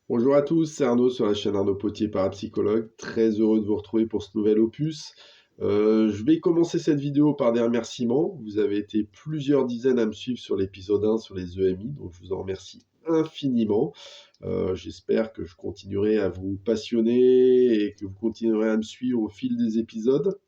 Bonjour à tous, c'est Arnaud sur la chaîne Arnaud Potier, parapsychologue. Très heureux de vous retrouver pour ce nouvel opus. Je vais commencer cette vidéo par des remerciements. Vous avez été plusieurs dizaines à me suivre sur l'épisode 1 sur les EMI, donc je vous en remercie infiniment. J'espère que je continuerai à vous passionner et que vous continuerez à me suivre au fil des épisodes.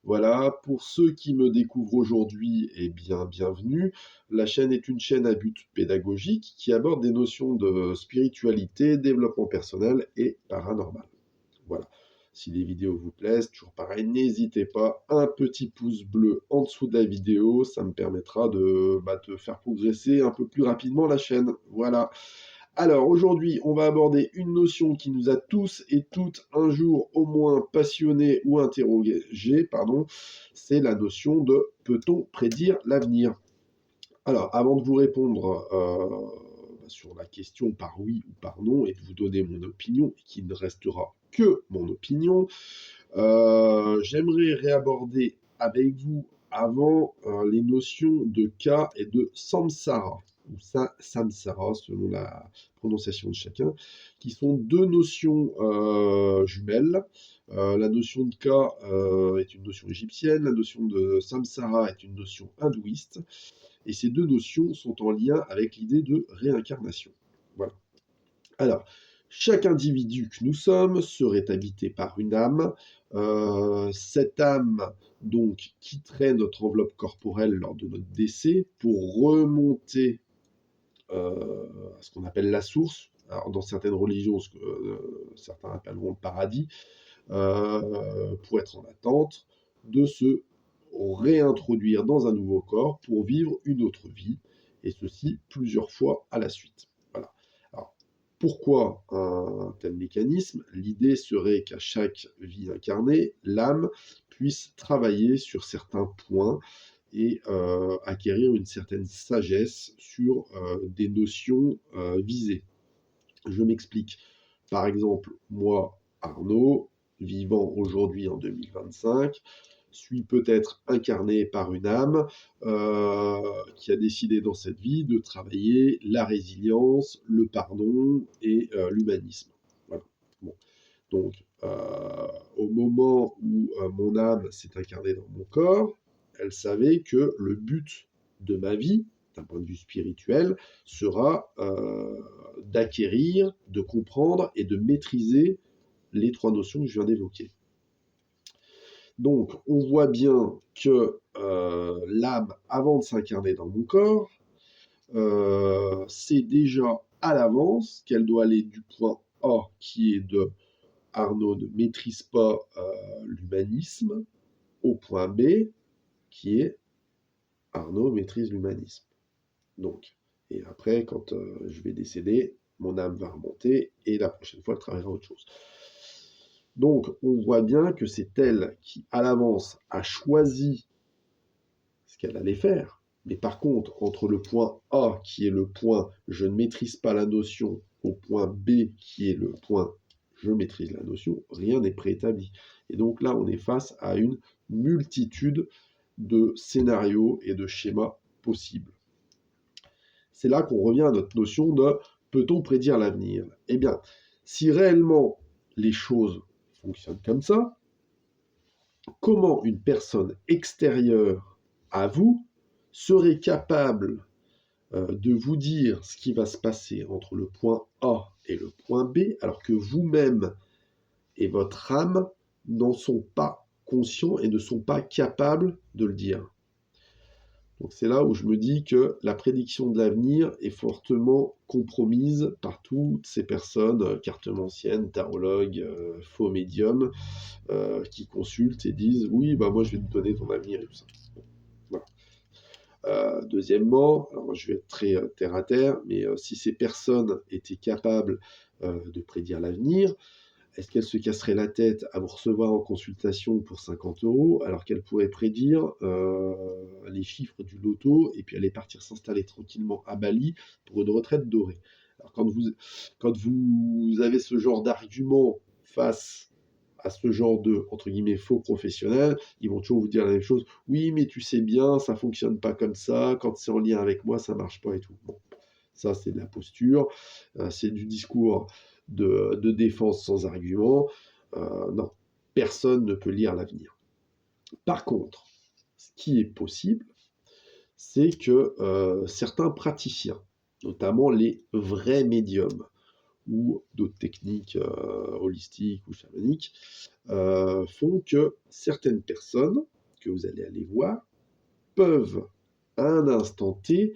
Voilà, pour ceux qui me découvrent aujourd'hui, eh bien, bienvenue. La chaîne est une chaîne à but pédagogique qui aborde des notions de spiritualité, développement personnel et paranormal. Voilà. Si les vidéos vous plaisent, toujours pareil, n'hésitez pas, un petit pouce bleu en dessous de la vidéo, ça me permettra de faire progresser un peu plus rapidement la chaîne. Voilà. Alors aujourd'hui, on va aborder une notion qui nous a tous et toutes un jour au moins passionnés ou interrogés, c'est la notion de peut-on prédire l'avenir? Alors, avant de vous répondre sur la question par oui ou par non et de vous donner mon opinion, qui ne restera que mon opinion, j'aimerais réaborder avec vous avant les notions de cas et de samsara, ou samsara selon la prononciation de chacun, qui sont deux notions jumelles. La notion de cas est une notion égyptienne, la notion de samsara est une notion hindouiste, et ces deux notions sont en lien avec l'idée de réincarnation. Voilà. Alors, chaque individu que nous sommes serait habité par une âme. Cette âme, donc, quitterait notre enveloppe corporelle lors de notre décès pour remonter à ce qu'on appelle la source. Alors, dans certaines religions, ce que certains appelleront le paradis, pour être en attente de se réintroduire dans un nouveau corps pour vivre une autre vie, et ceci plusieurs fois à la suite. Voilà. Alors, pourquoi un tel mécanisme? L'idée serait qu'à chaque vie incarnée, l'âme puisse travailler sur certains points et acquérir une certaine sagesse sur des notions visées. Je m'explique. Par exemple, moi, Arnaud, vivant aujourd'hui en 2025, suis peut-être incarné par une âme qui a décidé dans cette vie de travailler la résilience, le pardon et l'humanisme. Voilà. Bon. Donc, au moment où mon âme s'est incarnée dans mon corps, elle savait que le but de ma vie, d'un point de vue spirituel, sera d'acquérir, de comprendre et de maîtriser les trois notions que je viens d'évoquer. Donc, on voit bien que l'âme, avant de s'incarner dans mon corps, sait déjà à l'avance qu'elle doit aller du point A, qui est de Arnaud ne maîtrise pas l'humanisme, au point B, qui est Arnaud maîtrise l'humanisme. Donc, et après, quand je vais décéder, mon âme va remonter, et la prochaine fois, elle travaillera autre chose. Donc, on voit bien que c'est elle qui, à l'avance, a choisi ce qu'elle allait faire. Mais par contre, entre le point A, qui est le point je ne maîtrise pas la notion, au point B, qui est le point je maîtrise la notion, rien n'est préétabli. Et donc là, on est face à une multitude de scénarios et de schémas possibles. C'est là qu'on revient à notre notion de peut-on prédire l'avenir? Eh bien, si réellement les choses fonctionnent comme ça, comment une personne extérieure à vous serait capable de vous dire ce qui va se passer entre le point A et le point B, alors que vous-même et votre âme n'en sont pas conscients et ne sont pas capables de le dire. Donc c'est là où je me dis que la prédiction de l'avenir est fortement compromise par toutes ces personnes, cartomanciennes, tarologues, faux médiums, qui consultent et disent oui, bah moi je vais te donner ton avenir et tout ça. Bon, voilà. Deuxièmement, alors je vais être très terre à terre, mais si ces personnes étaient capables de prédire l'avenir, est-ce qu'elle se casserait la tête à vous recevoir en consultation pour 50 € alors qu'elle pourrait prédire les chiffres du loto et puis aller partir s'installer tranquillement à Bali pour une retraite dorée? Alors quand vous avez ce genre d'argument face à ce genre de, entre guillemets, faux professionnels, ils vont toujours vous dire la même chose. Oui, mais tu sais bien, ça fonctionne pas comme ça. Quand c'est en lien avec moi, ça marche pas et tout. Bon, ça, c'est de la posture. C'est du discours de défense sans argument. Non, personne ne peut lire l'avenir. Par contre, ce qui est possible, c'est que certains praticiens, notamment les vrais médiums, ou d'autres techniques holistiques ou chamaniques, font que certaines personnes que vous allez aller voir peuvent, à un instant T,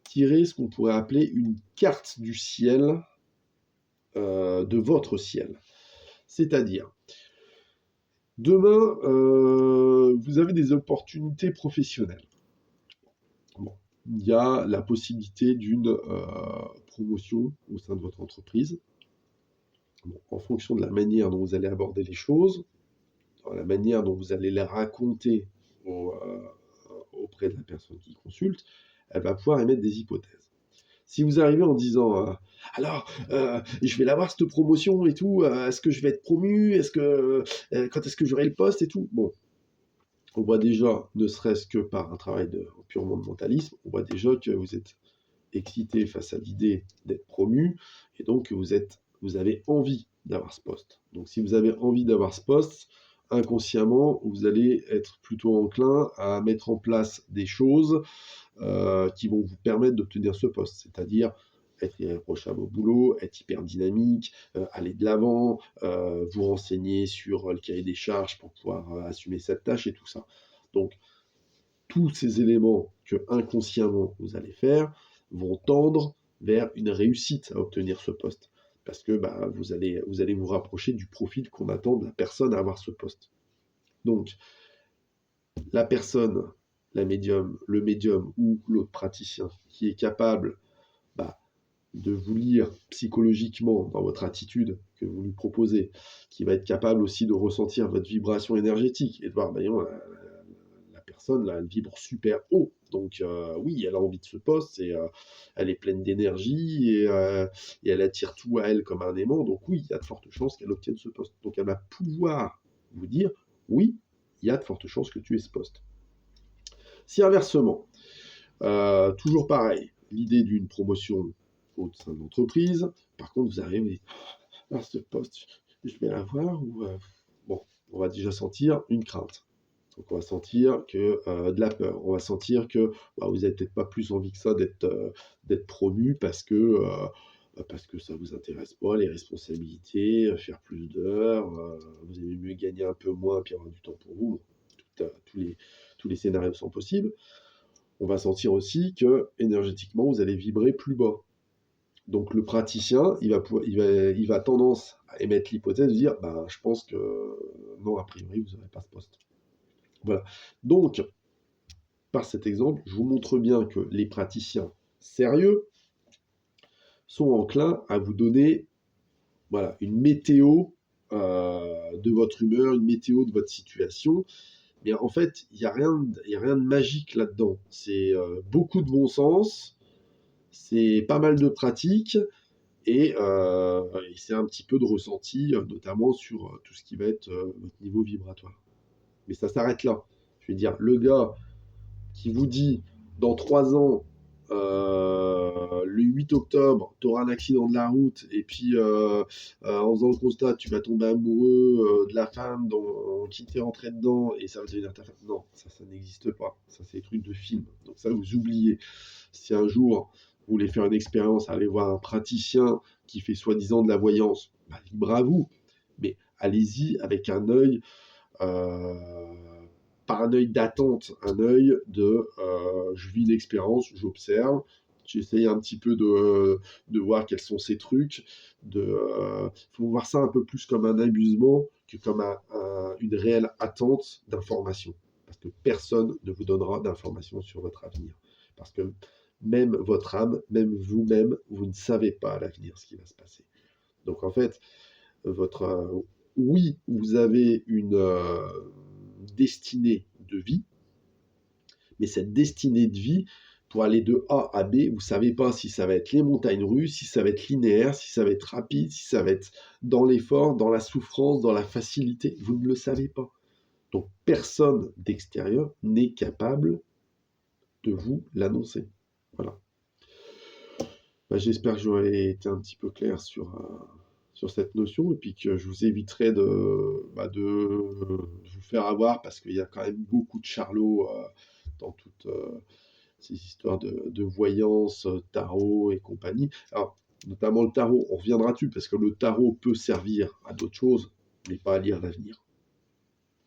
tirer ce qu'on pourrait appeler une carte du ciel, de votre ciel. C'est-à-dire, demain, vous avez des opportunités professionnelles. Bon, il y a la possibilité d'une promotion au sein de votre entreprise. Bon, en fonction de la manière dont vous allez aborder les choses, la manière dont vous allez les raconter auprès de la personne qui consulte, elle va pouvoir émettre des hypothèses. Si vous arrivez en disant alors, je vais l'avoir cette promotion et tout, est-ce que je vais être promu, quand est-ce que j'aurai le poste et tout, bon, on voit déjà, ne serait-ce que par un travail purement de mentalisme, on voit déjà que vous êtes excité face à l'idée d'être promu, et donc que vous avez envie d'avoir ce poste. Donc si vous avez envie d'avoir ce poste, inconsciemment, vous allez être plutôt enclin à mettre en place des choses qui vont vous permettre d'obtenir ce poste, c'est-à-dire être irréprochable au boulot, être hyper dynamique, aller de l'avant, vous renseigner sur le cahier des charges pour pouvoir assumer cette tâche et tout ça. Donc, tous ces éléments que inconsciemment vous allez faire vont tendre vers une réussite à obtenir ce poste. Parce que vous allez vous rapprocher du profil qu'on attend de la personne à avoir ce poste. Donc, la personne, le médium ou l'autre praticien qui est capable de vous lire psychologiquement dans votre attitude que vous lui proposez, qui va être capable aussi de ressentir votre vibration énergétique et de voir, la personne, là, elle vibre super haut. Donc oui, elle a envie de ce poste, et elle est pleine d'énergie, et elle attire tout à elle comme un aimant. Donc oui, il y a de fortes chances qu'elle obtienne ce poste. Donc elle va pouvoir vous dire, oui, il y a de fortes chances que tu aies ce poste. Si inversement, toujours pareil, l'idée d'une promotion au sein de l'entreprise, par contre vous arrivez, vous dites, ah, ce poste, je vais l'avoir, ou bon, on va déjà sentir une crainte. Donc on va sentir de la peur, on va sentir que vous n'avez peut-être pas plus envie que ça d'être promu parce que ça vous intéresse pas, les responsabilités, faire plus d'heures, vous aimez mieux gagner un peu moins puis avoir du temps pour vous. Tous les scénarios sont possibles. On va sentir aussi que énergétiquement vous allez vibrer plus bas. Donc le praticien, il va tendance à émettre l'hypothèse de dire, je pense que non, a priori vous n'aurez pas ce poste. Voilà. Donc, par cet exemple, je vous montre bien que les praticiens sérieux sont enclins à vous donner une météo de votre humeur, une météo de votre situation. Mais en fait, il n'y a rien de magique là-dedans. C'est beaucoup de bon sens, c'est pas mal de pratique, et c'est un petit peu de ressenti, notamment sur tout ce qui va être votre niveau vibratoire. Mais ça s'arrête là. Je veux dire, le gars qui vous dit, dans 3 ans, le 8 octobre, tu auras un accident de la route, et puis en faisant le constat, tu vas tomber amoureux de la femme qui t'est rentré dedans, et ça va devenir ta femme. Non, ça n'existe pas. Ça, c'est des trucs de film. Donc ça, vous oubliez. Si un jour, vous voulez faire une expérience, allez voir un praticien qui fait soi-disant de la voyance, libre à vous. Mais allez-y avec un œil... par un œil d'attente, un œil de je vis une expérience, j'observe, j'essaye un petit peu de voir quels sont ces trucs. Faut voir ça un peu plus comme un amusement que comme une réelle attente d'information. Parce que personne ne vous donnera d'informations sur votre avenir. Parce que même votre âme, même vous-même, vous ne savez pas à l'avenir ce qui va se passer. Donc en fait, oui, vous avez une destinée de vie, mais cette destinée de vie, pour aller de A à B, vous ne savez pas si ça va être les montagnes russes, si ça va être linéaire, si ça va être rapide, si ça va être dans l'effort, dans la souffrance, dans la facilité. Vous ne le savez pas. Donc personne d'extérieur n'est capable de vous l'annoncer. Voilà. J'espère que j'aurai été un petit peu clair sur sur cette notion et puis que je vous éviterai de vous faire avoir parce qu'il y a quand même beaucoup de charlots dans toutes ces histoires de voyance, tarot et compagnie. Alors, notamment le tarot, on reviendra dessus parce que le tarot peut servir à d'autres choses, mais pas à lire l'avenir.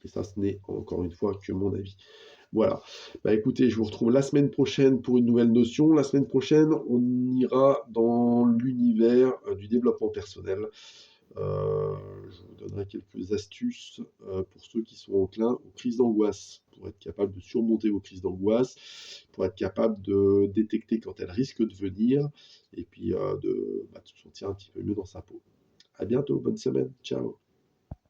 Et ça, ce n'est encore une fois que mon avis. Voilà. Bah écoutez, je vous retrouve la semaine prochaine pour une nouvelle notion. La semaine prochaine, on ira dans l'univers du développement personnel. Je vous donnerai quelques astuces pour ceux qui sont enclins aux crises d'angoisse, pour être capable de surmonter vos crises d'angoisse, pour être capable de détecter quand elles risquent de venir, et puis de se sentir un petit peu mieux dans sa peau. À bientôt, bonne semaine, ciao.